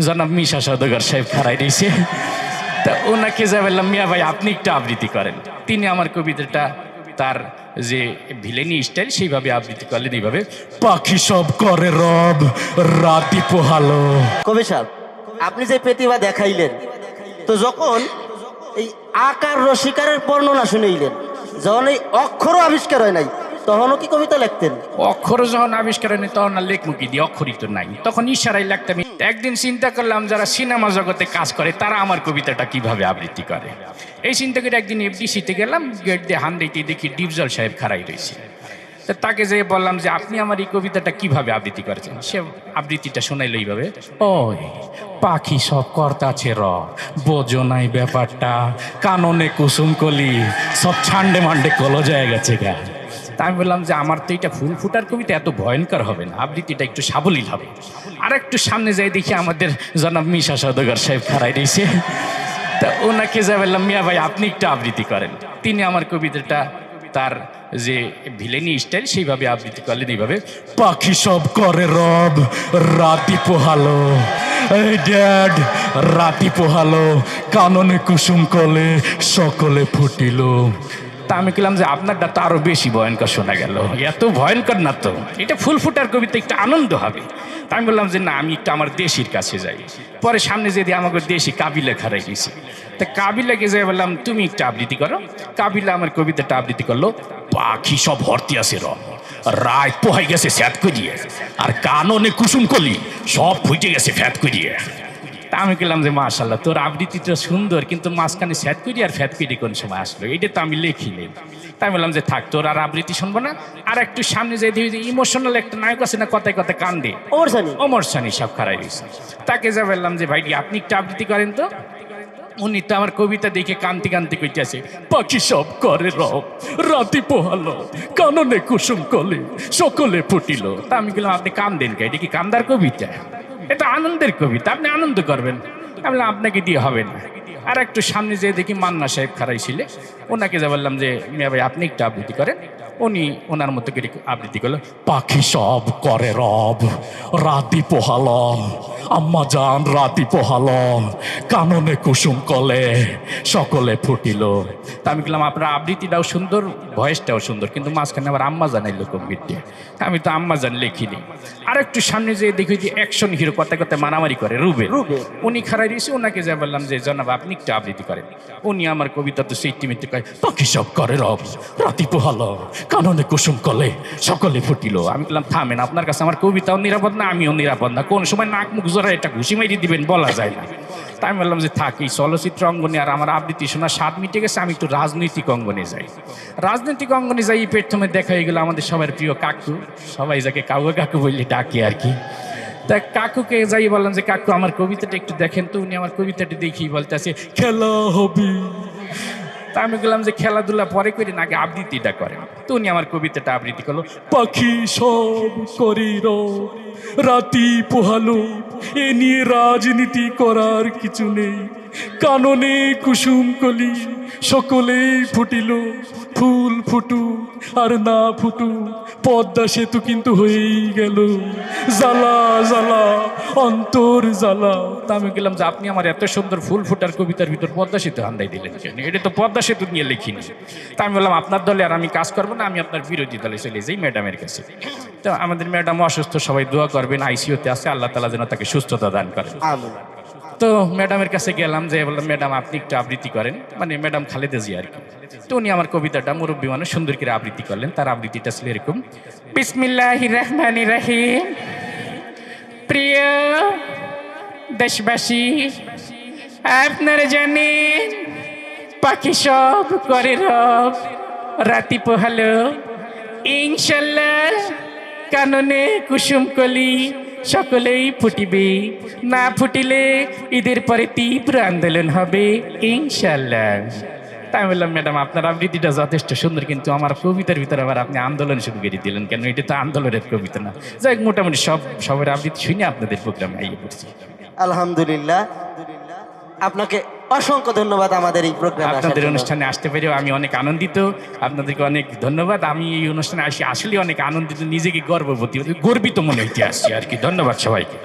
জনাব মিশা সওদাগর সাহেব খাড়াই রয়েছে। তা ওনাকে যা বললাম, মিয়া ভাই আপনি একটু আবৃত্তি করেন। তিনি আমার কবিতাটা তার যে ভিলেনি স্টাইল সেইভাবে আবৃত্তি করলেন এইভাবে, পাখি সব করে রব রাতি পোহালো। কবি সাহেব, আপনি যে প্রতিভা দেখাইলেন, তো যখন এই আকার রসিকারের বর্ণনা শুনেইলেন, যখন এই অক্ষরও আবিষ্কার হয় নাই, তখনও কি কবিতা লিখতেন? অক্ষর যখন আবিষ্কার হয়নি তখন আর লেখমুখী দিয়ে, অক্ষরই তো নাই, তখন ইশারাই লাগতাম। একদিন চিন্তা করলাম যারা সিনেমা জগতে কাজ করে তারা আমার কবিতাটা কিভাবে আবৃত্তি করে। এই চিন্তা করে একদিন এফডিসিতে গেলাম, গেট দিয়ে হান দিতে দেখি ডিপজল সাহেব খাড়াই রয়েছে। তা তাকে যেয়ে বললাম যে আপনি আমার এই কবিতাটা কিভাবে আবৃত্তি করেছেন। সে আবৃত্তিটা শোনাইল এইভাবে, ওই পাখি সব কর্তাছে র, বোঝো নাই ব্যাপারটা, কাননে কুসুম কলি সব ছান্ডে মান্ডে কলো যায় গেছে গা। তা আমি বললাম যে আমার তো এটা ফুল ফুটার কবিতা এত ভয়ঙ্কর হবে না, আবৃত্তিটা একটু সাবলীল হবে। আর একটু সামনে যাই দেখি আমাদের জনাব মিশা সওদাগর সাহেব খাড়াই রয়েছে। তা ওনাকে যা বললাম, মিয়া ভাই আপনি একটু আবৃত্তি করেন। তিনি আমার কবিতাটা তার যে ভিলেনি স্টাইল সেইভাবে আবৃত্তি করলেন এইভাবে, পাখি সব করে রব রাতি পোহালো, এই ড্যাড রাতি পোহালো, কাননে কুসুম কলে সকলে ফুটিল। তা আমি বললাম যে আপনারটা তো আরো বেশি ভয়ঙ্কর শোনা গেল, এত ভয়ঙ্কর না তো, এটা ফুল ফুটার কবিতা, একটু আনন্দ হবে। তা আমি বললাম যে না, আমি একটু আমার দেশির কাছে যাই। পরে সামনে যদি আমাকে দেশি কাবিলা খারাই গেছি, তা কাবিলাকে যাই বললাম তুমি একটু আবৃত্তি করো। কাবিলা আমার কবিতাটা আবৃত্তি করলো, পাখি সব ভর্তি আছে র, রাত পোহাই গেছে স্যাত করিয়ে, আর কাননে কুসুম কলি সব ফুটে গেছে ফ্যাত করিয়ে। তা আমি বললাম যে মাশাল্লাহ তোর আবৃত্তিটা সুন্দর, কিন্তু মাঝখানে ফ্যাত করি আর ফ্যাত করি কোন সময় আসলো, এটা তো আমি লিখিনি। তাই বললাম যে থাক, তোর আর আবৃত্তি শুনবো না, আর একটু সামনে যাই দেখি ইমোশনাল একটা নায়ক আছে না, কথায় কথায় কান্দে, ওমর সানি সব খারাই রয়েছে। তাকে যা বললাম যে ভাইটি আপনি একটু আবৃত্তি করেন তো। উনি তো আমার কবিতা দেখে কান্তি কান্তি কইতেছে, পাখি সব করে রব রাতি পোহালো, কাননে কুসুম কলে সকলে ফুটিল। তা আমি বললাম আপনি কান্দেন কে, এটা কি কান্দার কবিতা? এটা আনন্দের কবিতা, আপনি আনন্দ করবেন। আমি বললাম আপনাকে দিয়ে হবে না। আর একটু সামনে যেয়ে দেখি মান্না সাহেব খাড়াই ছিলে, ওনাকে যা বললাম যে মিয়া ভাই আপনি একটু আবৃত্তি করেন। উনি ওনার মতো করে আবৃত্তি করলো, পাখি সব করে রব রাতি পোহালো, আম্মা জান রাতি পোহালো, কাননে কুসুম কলে সকলে ফুটিল। তা আমি বললাম আপনার আবৃত্তিটাও সুন্দর, ভয়েসটাও সুন্দর, কিন্তু মাঝখানে আবার আম্মা জানাই লোক বিদ্যে, আমি তো আম্মা জান লিখিনি। আর একটু সামনে যেয়ে দেখি যে অ্যাকশন হিরো কথা কথা মারামারি করে রুবে, উনি খাড়াই রয়েছে। ওনাকে যা বললাম যে জনাব আপনি একটু আবৃত্তি করেন। উনি আমার কবিতা তো সেই টিমিতে কয়, পাখি সব করে রব রাতি পোহালো, কাননে কুসুম কলে সকলে ফুটিল। আমি বললাম থামেন, আপনার কাছে আমার কবিতাও নিরাপদ না, আমিও নিরাপদ না, কোন সময় নাক মুখ জোড়া এটা ঘুষি মারি দিবেন বলা যায় না। তাই আমি বললাম যে থাক, এই চলচ্চিত্র অঙ্গনে আর আমার আবৃত্তি শোনার স্বাদ মিটে গেছে, আমি একটু রাজনৈতিক অঙ্গনে যাই। রাজনৈতিক অঙ্গনে যাই প্রথমে দেখা হয়ে গেল আমাদের সবার প্রিয় কাকু, সবাই যাকে কাকু কাকু বললে ডাকে আর কি। তা কাকুকে যাই বললাম যে কাকু আমার কবিতাটা একটু দেখেন তো। উনি আমার কবিতাটি দেখি বলতে আছে খেলা হবে। তা আমি বললাম যে খেলাধুলা পরে করি না, আগে আবৃত্তিটা করেন। তো উনি আমার কবিতাটা আবৃত্তি করলো, পাখি সব করে রাতি পোহালো, এ নিয়ে রাজনীতি করার কিছু নেই, কাননে কুসুম কলি সকলেই ফুটিল, ফুল ফুটু আর না ফুটু পদ্মা সেতু কিন্তু হয়েই গেল, জ্বালা জ্বালা অন্তর জ্বালা। তা আমি গেলাম যে আপনি আমার এত সুন্দর ফুল ফুটার কবিতার ভিতর পদ্মা সেতু হান্দাই দিলেন কেন? এটা তো পদ্মা সেতু নিয়ে লিখিনি। তা আমি বললাম আপনার দলে আর আমি কাজ করবো না, আমি আপনার বিরোধী দলে চলে যাই ম্যাডামের কাছে। তো আমাদের ম্যাডাম অসুস্থ, সবাই দোয়া করবেন, আইসিইউতে আছে, আল্লাহ তাআলা যেন তাকে সুস্থতা দান করেন। তো ম্যাডামের কাছে গেলাম, যে বললাম ম্যাডাম আপনি একটু আবৃত্তি করেন, মানে ম্যাডাম খালেদা জিয়া আর কি। তো উনি আমার কবিতাটা মুরব্বী মানুষ সুন্দর করে আবৃত্তি করলেন। তার আবৃত্তিটা ছিল এরকম, বিসমিল্লাহির রহমানির রহিম। প্রিয় দেশবাসী, আপনারা জানেন পাখি সব করে রব রাতি পোহালো, ইনশাল্লাহ কাননে কুসুম কলি সকলেই ফুটিবে, না ফুটিলে ঈদের পরে তীব্র আন্দোলন হবে ইনশাল্লাহ। তাই বললাম ম্যাডাম আপনার আবৃত্তিটা যথেষ্ট সুন্দর, কিন্তু আমার কবিতার ভিতরে আবার আপনি আন্দোলন শুরু করে দিলেন কেন? এটা তো আন্দোলনের কবিতা না। যাই হোক, মোটামুটি সবার আবৃত্তি শুনে আপনাদের প্রোগ্রামে আইয়ে পড়ছি। আলহামদুলিল্লাহ, আপনাকে অসংখ্য ধন্যবাদ আমাদের এই প্রোগ্রামে, আপনাদের অনুষ্ঠানে আসতে পেরেও আমি অনেক আনন্দিত। আপনাদেরকে অনেক ধন্যবাদ। আমি এই অনুষ্ঠানে আসি আসলে অনেক আনন্দিত, নিজেকে গর্বিত মনে হইতে আসছি আর কি। ধন্যবাদ সবাইকে।